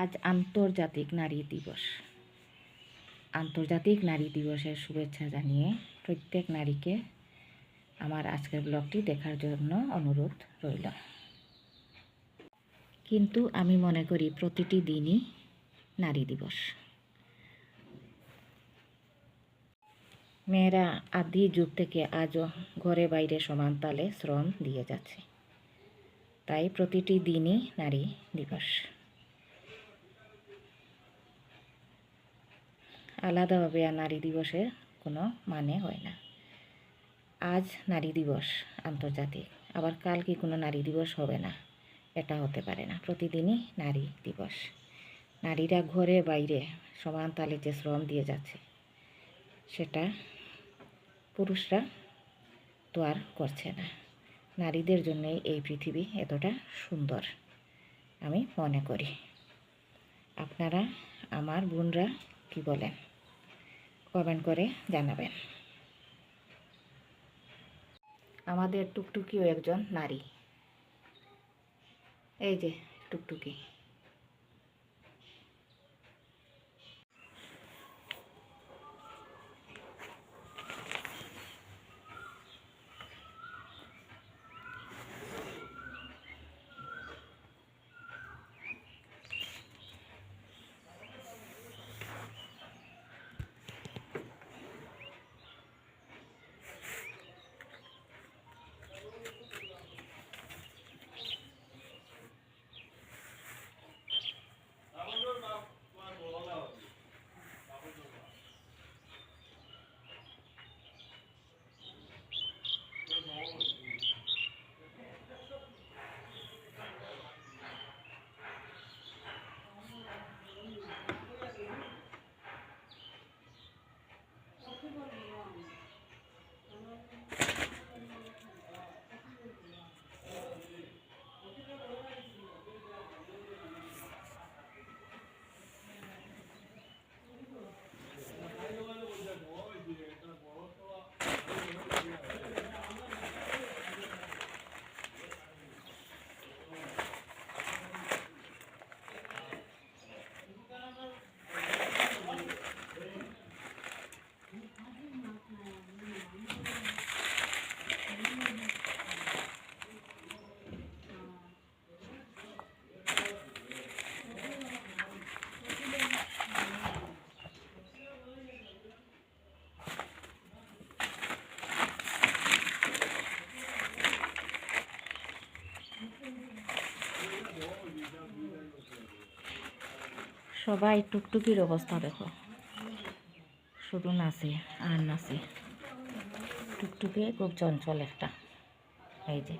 আজ আন্তর্জাতিক নারী দিবস। আন্তর্জাতিক নারী দিবসের শুভেচ্ছা জানিয়ে প্রত্যেক নারীকে আমার আজকের ব্লগটি দেখার জন্য অনুরোধ রইল। কিন্তু আমি মনে করি প্রতিটি দিনই নারী দিবস। মেয়েরা আদি যুগ থেকে আজও ঘরে বাইরে সমান তালে শ্রম দিয়ে যাচ্ছে, তাই প্রতিটি দিনই নারী দিবস। আলাদাভাবে আর নারী দিবসের কোনো মানে হয় না। আজ নারী দিবস আন্তর্জাতিক, আবার কাল কি কোনো নারী দিবস হবে না, এটা হতে পারে না। প্রতিদিনই নারী দিবস। নারীরা ঘরে বাইরে সমান তালে যে শ্রম দিয়ে যাচ্ছে, সেটা পুরুষরা তো আর করছে না। নারীদের জন্যই এই পৃথিবী এতটা সুন্দর আমি মনে করি। আপনারা আমার বোনরা কি বলেন কমেন্ট করে জানাবেন। আমাদের টুকটুকিও একজন নারী। এই যে টুকটুকি। সবাই টুকটুকির অবস্থা দেখো, শুধু নাচে আর নাচে। টুকটুকি খুব চঞ্চল একটা। এই যে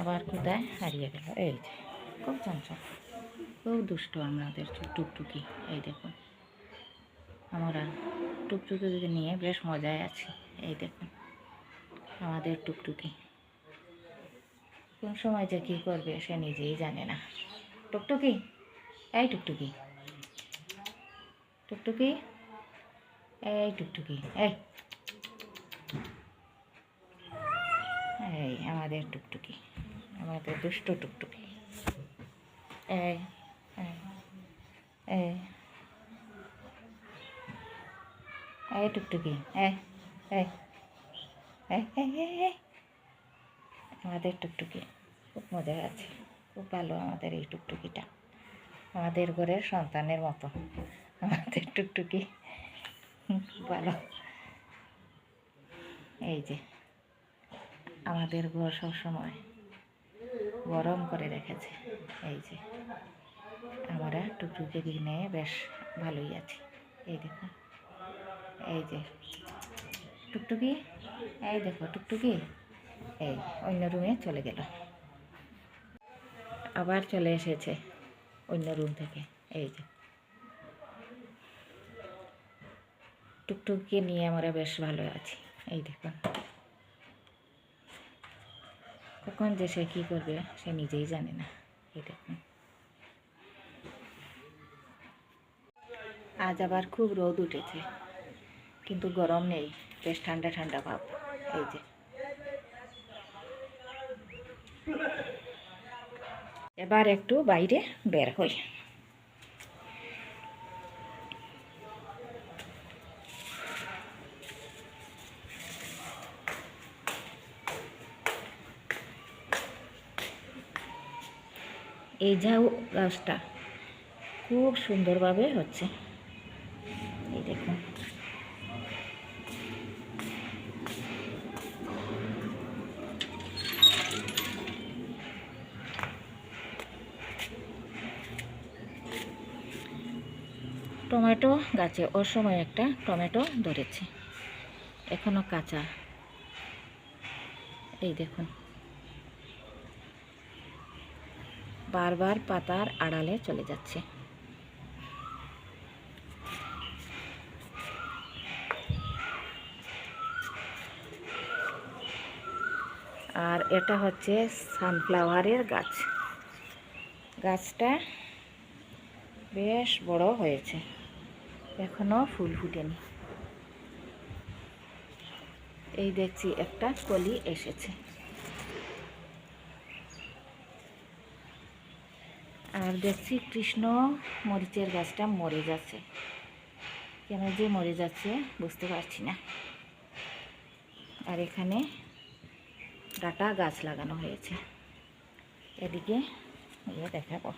আবার কোথায় হারিয়ে গেল। এই যে খুব চঞ্চল, খুব দুষ্ট আমাদের টুকটুকি। এই দেখুন, আমরা টুকটুকিকে নিয়ে বেশ মজায় আছি। এই দেখুন আমাদের টুকটুকি, কোন সময় যে কী করবে সে নিজেই জানে না। টুকটুকি, এই টুকটুকি, টুকটুকি, এই টুকটুকি, এই এই আমাদের টুকটুকি, আমাদের দুষ্ট টুকটুকি। এই এই এই টুকটুকি, এই এই এই আমাদের টুকটুকি খুব মজা আছে, খুব ভালো আমাদের এই টুকটুকিটা। আমাদের ঘরের সন্তানের মতো আমাদের টুকটুকি, খুব ভালো। এই যে আমাদের ঘর সবসময় গরম করে রেখেছে। এই যে আমরা টুকটুকি নিয়ে বেশ ভালোই আছি। এই দেখুন, এই যে টুকটুকি, এই দেখো টুকটুকি এই অন্য রুমে চলে গেল, আবার চলে এসেছে অন্য রুম থেকে। এই যে টুকটুকিকে নিয়ে আমরা বেশ ভালো আছি। এই দেখুন, কখন যে সে কী করবে সে নিজেই জানে না। এই দেখুন, আজ আবার খুব রোদ উঠেছে, কিন্তু গরম নেই, বেশ ঠান্ডা ঠান্ডা ভাব। এই যে এবার একটু বাইরে বের হই। এই ঝাউ গাছটা খুব সুন্দরভাবে হচ্ছে, এই দেখুন। টমেটো গাছে ওর সময় একটা টমেটো ধরেছে, এখনো কাঁচা, এই দেখুন। বারবার পাতার আড়ালে চলে যাচ্ছে। আর এটা হচ্ছে সানফ্লাওয়ারের গাছ। গাছটা বেশ বড় হয়েছে, এখনো ফুল ফুটেনি। এই দেখছি একটা কলি এসেছে। আর দেখছি কৃষ্ণ মরিচের গাছটা মরে যাচ্ছে, কেন যে মরে যাচ্ছে বুঝতে পারছি না। আর এখানে ডাটা গাছ লাগানো হয়েছে, এদিকে দেখাবো।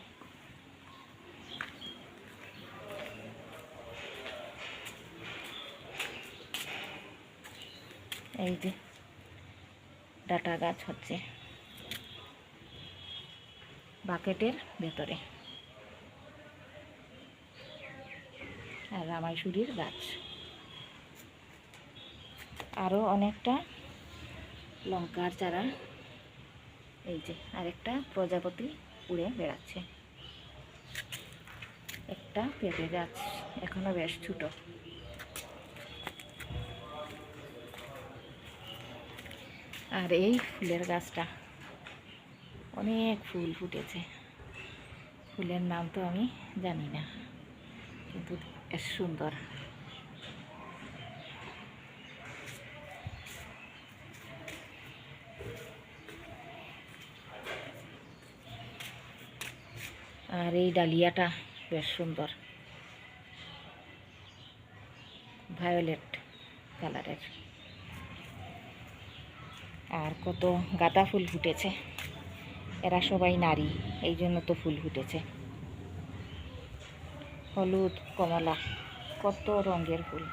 এই যে ডাটা গাছ হচ্ছে বাকেটের ভেতরে। আর রামাইশুড়ির গাছ, আরও অনেকটা লঙ্কার চারা। এই যে আরেকটা প্রজাপতি উড়ে বেড়াচ্ছে। একটা পেঁপে গাছ এখনো বেশ ছোট। আর এই ফুলের গাছটা অনেক ফুল ফুটেছে, ফুলের নাম তো আমি জানি না, কিন্তু বেশ সুন্দর। আর এই ডালিয়াটা বেশ সুন্দর, ভায়োলেট কালারের। আর কত গাঁদা ফুল ফুটেছে, এরা সবাই নারী, এই জন্য তো ফুল ফুটেছে। হলুদ, কমলা, কত রঙের ফুল।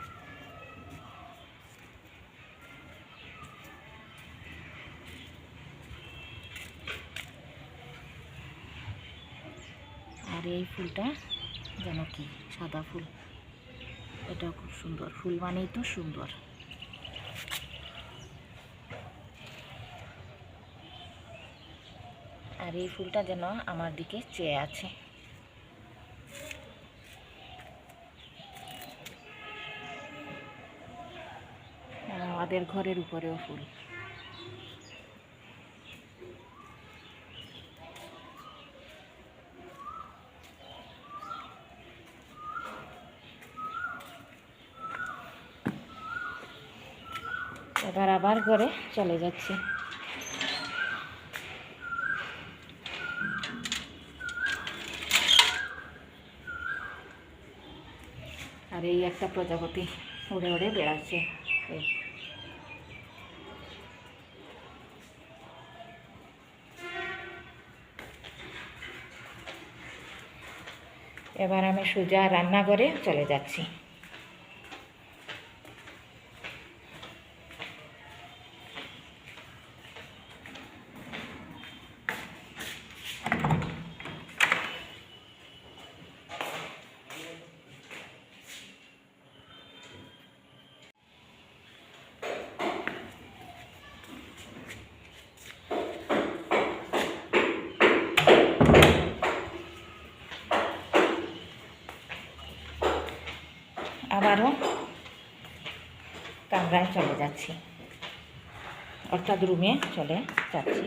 আর এই ফুলটা যেন কি সাদা ফুল, এটা খুব সুন্দর। ফুল মানেই তো সুন্দর। আর এই ফুলটা যেন আমার দিকে চেয়ে আছে। আমাদের ঘরের উপরেও ফুল। এবার আবার ঘরে চলে যাচ্ছি। আর এই একটা প্রজাপতি উড়ে উড়ে বেড়াচ্ছে। এবার আমি সোজা রান্নাঘরে চলে যাচ্ছি। আবারও কামরায় চলে যাচ্ছি, অর্থাৎ রুমে চলে যাচ্ছি।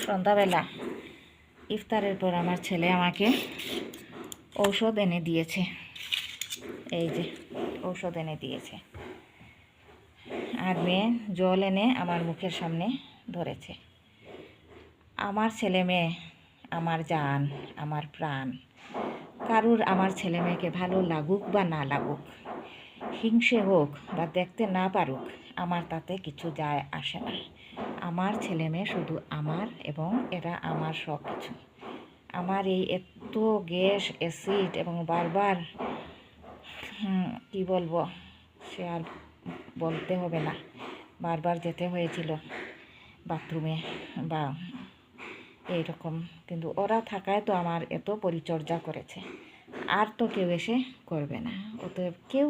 সন্ধ্যাবেলা ইফতারের পর আমার ছেলে আমাকে ঔষধ এনে দিয়েছে, এই যে ঔষধ এনে দিয়েছে। আর মেয়ে জল এনে আমার মুখের সামনে ধরেছে। আমার ছেলে মেয়ে আমার জান, আমার প্রাণ। কারুর আমার ছেলে মেয়েকে ভালো লাগুক বা না লাগুক, হিংসে হোক বা দেখতে না পারুক, আমার তাতে কিছু যায় আসে না। আমার ছেলে মেয়ে শুধু আমার, এবং এরা আমার সব কিছু। আমার এই এত গ্যাস, অ্যাসিড এবং বারবার কি বলবো, সে আর বলতে হবে না, বারবার যেতে হয়েছিল বাথরুমে বা এইরকম। কিন্তু ওরা থাকায় তো আমার এত পরিচর্যা করেছে, আর তো কেউ এসে করবে না। অতএব কেউ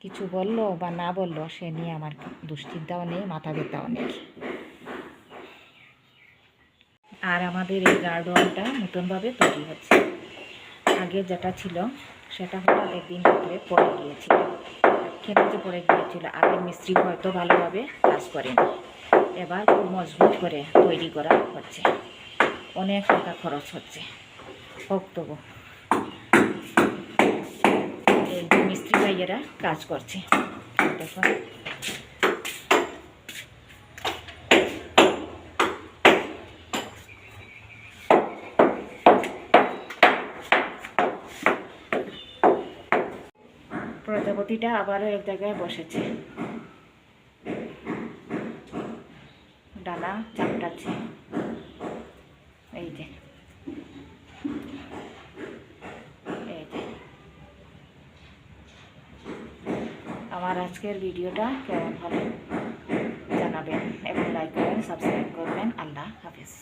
কিছু বললো বা না বললো সে নিয়ে আমার দুশ্চিন্তাও নেই, মাথা ব্যথাও নেই। আর আমাদের এই গার্ডেনটা নতুনভাবে তৈরি হচ্ছে। আগে যেটা ছিল সেটা হঠাৎ একদিন রাত্রে পড়ে গিয়েছিল। কেন যে পড়ে গিয়েছিল, আগের মিস্ত্রি হয়তো ভালোভাবে কাজ করেনি। এবার খুব মজবুত করে তৈরি করা হচ্ছে, অনেক টাকা খরচ হচ্ছে। হোক তবু এই মিস্ত্রি ভাইয়েরা কাজ করছে। দেখুন প্রজাপতিটা আবারও এক জায়গায় বসেছে, ডানা চাপটাচ্ছে। এই যে আমার আজকের ভিডিওটা কেমন হলো জানাবেন, এবং লাইক করবেন, সাবস্ক্রাইব করবেন। আল্লাহ হাফেজ।